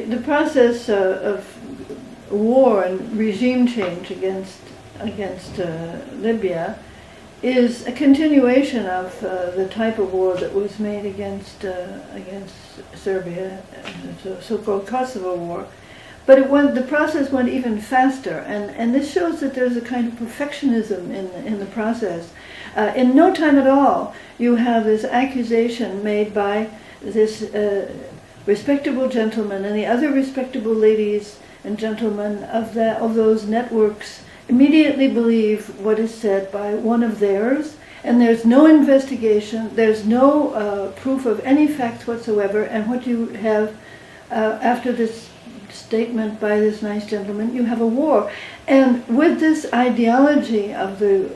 The process of war and regime change against Libya is a continuation of the type of war that was made against Serbia, the so-called Kosovo war. But the process went even faster, and this shows that there's a kind of perfectionism in the process. In no time at all, you have this accusation made by this respectable gentleman and the other respectable ladies and gentlemen of those networks immediately believe what is said by one of theirs, and there's no investigation, there's no proof of any facts whatsoever, and what you have after this statement by this nice gentleman, you have a war. And with this ideology of the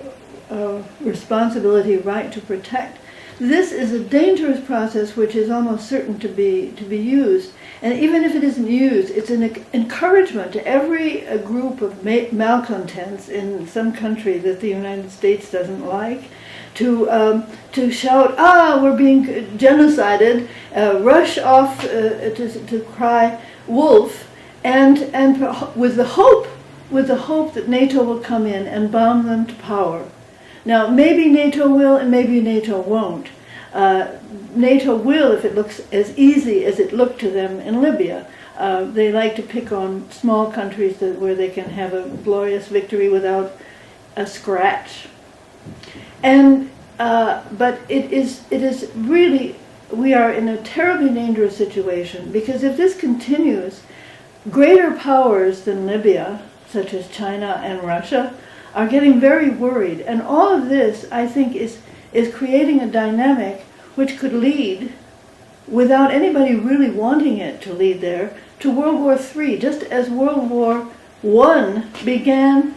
responsibility, right to protect, this is a dangerous process which is almost certain to be used. And even if it isn't used, it's an encouragement to every group of malcontents in some country that the United States doesn't like to shout, we're being genocided, rush off to cry wolf, and with the hope that NATO will come in and bomb them to power. Now, maybe NATO will and maybe NATO won't. NATO will if it looks as easy as it looked to them in Libya. They like to pick on small countries where they can have a glorious victory without a scratch. But it is really, we are in a terribly dangerous situation, because if this continues, greater powers than Libya, such as China and Russia, are getting very worried. And all of this, I think, is creating a dynamic which could lead, without anybody really wanting it to lead there, to World War III, just as World War I began.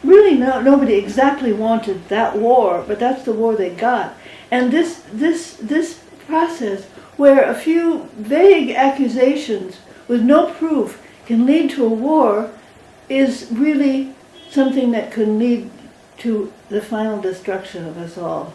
Really, nobody exactly wanted that war, but that's the war they got. And this process, where a few vague accusations with no proof can lead to a war, is really something that could lead to the final destruction of us all.